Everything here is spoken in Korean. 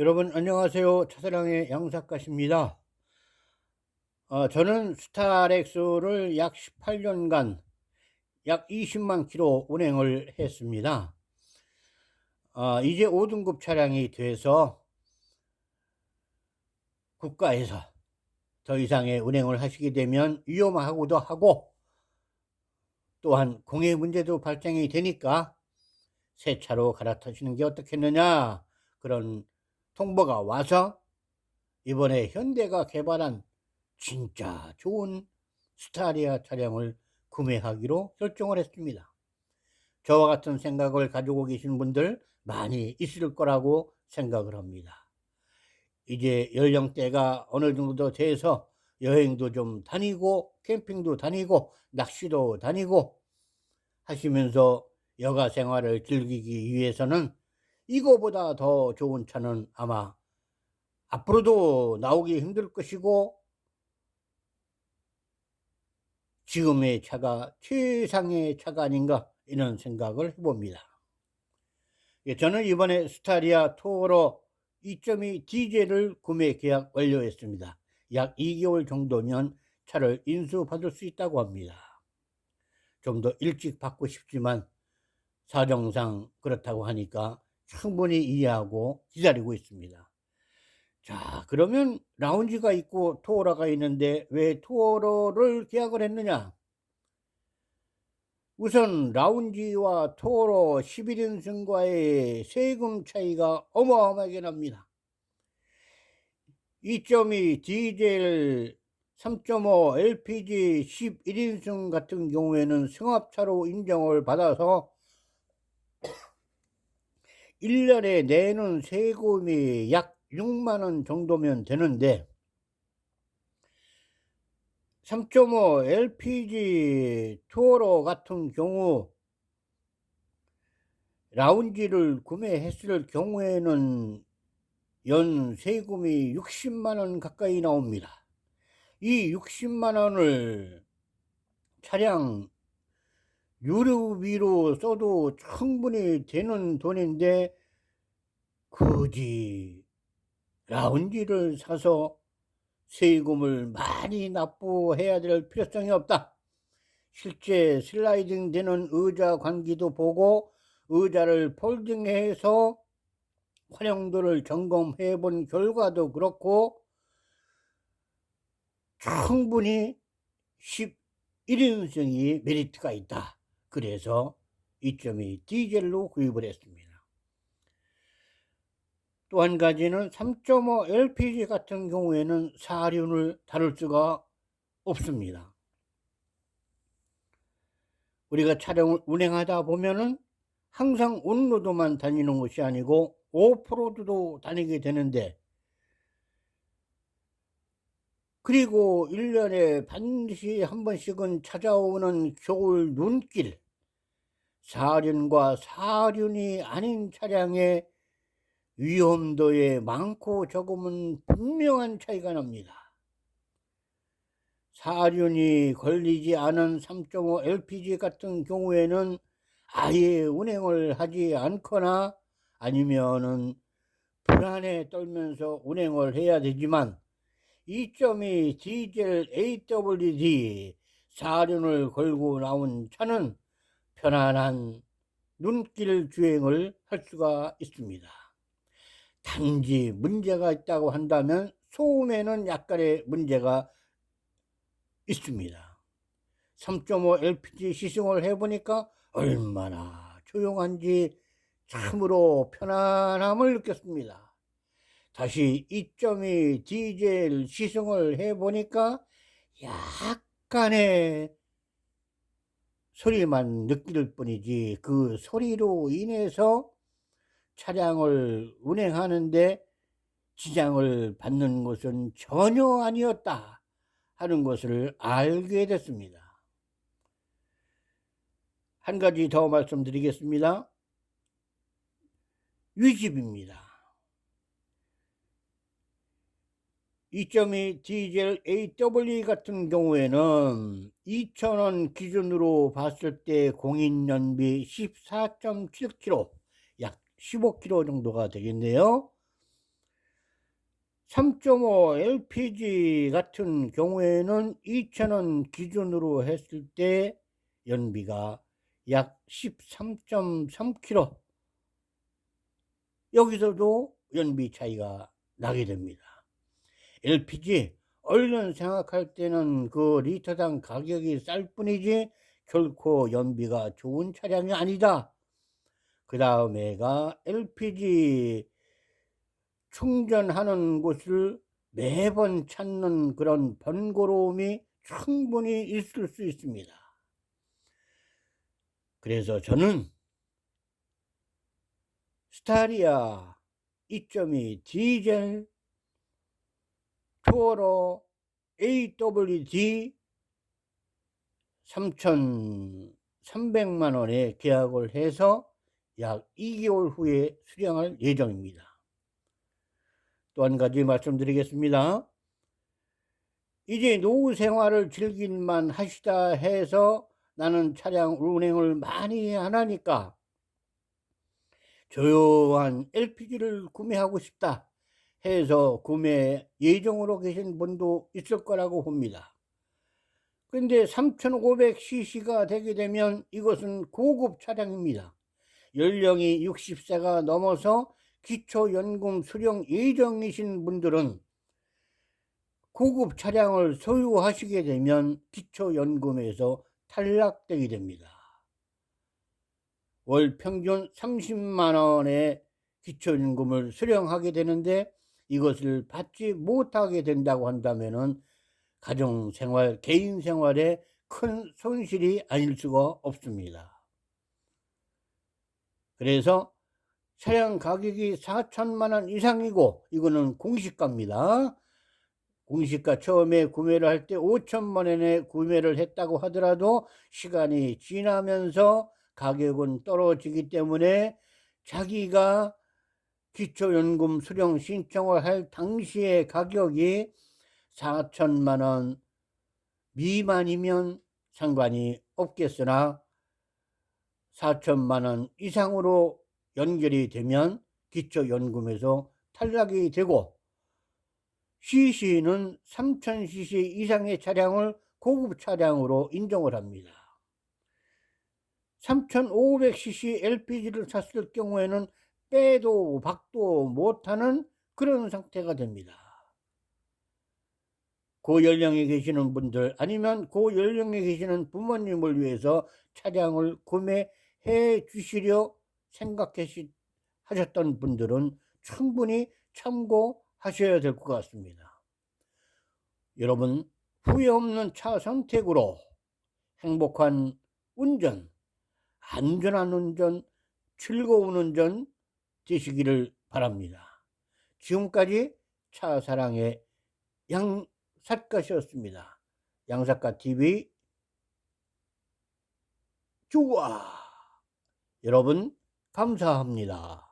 여러분 안녕하세요. 차사랑의 양사가십니다. 저는 스타렉스를 약 18년간 약 20만 킬로 운행을 했습니다. 이제 5등급 차량이 돼서 국가에서 더 이상의 운행을 하시게 되면 위험하기도 하고, 또한 공해 문제도 발생이 되니까 새 차로 갈아타시는 게 어떻겠느냐, 그런 통보가 와서 이번에 현대가 개발한 진짜 좋은 스타리아 차량을 구매하기로 결정을 했습니다. 저와 같은 생각을 가지고 계신 분들 많이 있을 거라고 생각을 합니다. 이제 연령대가 어느 정도 돼서 여행도 좀 다니고 캠핑도 다니고 낚시도 다니고 하시면서 여가 생활을 즐기기 위해서는 이거보다 더 좋은 차는 아마 앞으로도 나오기 힘들 것이고, 지금의 차가 최상의 차가 아닌가 이런 생각을 해봅니다. 저는 이번에 스타리아 투어로 2.2 디젤을 구매 계약 완료했습니다. 약 2개월 정도면 차를 인수받을 수 있다고 합니다. 좀 더 일찍 받고 싶지만 사정상 그렇다고 하니까 충분히 이해하고 기다리고 있습니다. 자, 그러면 라운지가 있고 투어러가 있는데 왜 투어러를 계약을 했느냐? 우선 라운지와 투어러 11인승과의 세금 차이가 어마어마하게 납니다. 2.2 디젤 3.5 LPG 11인승 같은 경우에는 승합차로 인정을 받아서 1년에 내는 세금이 약 6만 원 정도면 되는데, 3.5 LPG 투어러 같은 경우 라운지를 구매했을 경우에는 연 세금이 60만 원 가까이 나옵니다. 이 60만 원을 차량 유류비로 써도 충분히 되는 돈인데, 굳이 라운지를 사서 세금을 많이 납부해야 될 필요성이 없다. 실제 슬라이딩 되는 의자 관기도 보고 의자를 폴딩해서 활용도를 점검해 본 결과도 그렇고, 충분히 11인승이 메리트가 있다. 그래서 2.2 디젤로 구입을 했습니다. 또 한 가지는 3.5 LPG 같은 경우에는 사륜을 다룰 수가 없습니다. 우리가 차량을 운행하다 보면은 항상 온로드만 다니는 것이 아니고 오프로드도 다니게 되는데, 그리고 1년에 반드시 한 번씩은 찾아오는 겨울 눈길, 사륜과 사륜이 아닌 차량의 위험도에 많고 적음은 분명한 차이가 납니다. 사륜이 걸리지 않은 3.5 LPG 같은 경우에는 아예 운행을 하지 않거나 아니면은 불안에 떨면서 운행을 해야 되지만, 2.2 디젤 AWD 사륜을 걸고 나온 차는 편안한 눈길 주행을 할 수가 있습니다. 단지 문제가 있다고 한다면 소음에는 약간의 문제가 있습니다. 3.5 LPG 시승을 해보니까 얼마나 조용한지 참으로 편안함을 느꼈습니다. 다시 2.2 디젤 시승을 해보니까 약간의 소리만 느낄 뿐이지, 그 소리로 인해서 차량을 운행하는데 지장을 받는 것은 전혀 아니었다 하는 것을 알게 됐습니다. 한 가지 더 말씀드리겠습니다. 위집입니다. 2.2 디젤 AW 같은 경우에는 2,000원 기준으로 봤을 때 공인연비 14.7km, 약 15km 정도가 되겠네요. 3.5 LPG 같은 경우에는 2,000원 기준으로 했을 때 연비가 약 13.3km, 여기서도 연비 차이가 나게 됩니다. LPG 얼른 생각할 때는 그 리터당 가격이 쌀 뿐이지 결코 연비가 좋은 차량이 아니다. 그 다음에가 LPG 충전하는 곳을 매번 찾는 그런 번거로움이 충분히 있을 수 있습니다. 그래서 저는 스타리아 2.2 디젤 투어러 AWD 3,300만 원에 계약을 해서 약 2개월 후에 수령할 예정입니다. 또 한 가지 말씀드리겠습니다. 이제 노후 생활을 즐길만 하시다 해서 나는 차량 운행을 많이 안 하니까 조용한 LPG를 구매하고 싶다 해서 구매 예정으로 계신 분도 있을 거라고 봅니다. 근데 3500cc가 되게 되면 이것은 고급 차량입니다. 연령이 60세가 넘어서 기초연금 수령 예정이신 분들은 고급 차량을 소유하시게 되면 기초연금에서 탈락되게 됩니다. 월 평균 30만 원의 기초연금을 수령하게 되는데 이것을 받지 못하게 된다고 한다면 가정생활, 개인생활에 큰 손실이 아닐 수가 없습니다. 그래서 차량 가격이 4천만 원 이상이고, 이거는 공시가입니다. 공시가 처음에 구매를 할 때 5천만 원에 구매를 했다고 하더라도 시간이 지나면서 가격은 떨어지기 때문에 자기가 기초연금 수령 신청을 할 당시의 가격이 4천만 원 미만이면 상관이 없겠으나 4천만 원 이상으로 연결이 되면 기초연금에서 탈락이 되고, CC는 3000cc 이상의 차량을 고급 차량으로 인정을 합니다. 3500cc LPG를 샀을 경우에는 빼도 박도 못하는 그런 상태가 됩니다. 고연령에 계시는 분들, 아니면 고연령에 계시는 부모님을 위해서 차량을 구매해 주시려 생각하셨던 분들은 충분히 참고하셔야 될 것 같습니다. 여러분, 후회 없는 차 선택으로 행복한 운전, 안전한 운전, 즐거운 운전 되시기를 바랍니다. 지금까지 차사랑의 양사가셨습니다. 양사가TV 좋아! 여러분 감사합니다.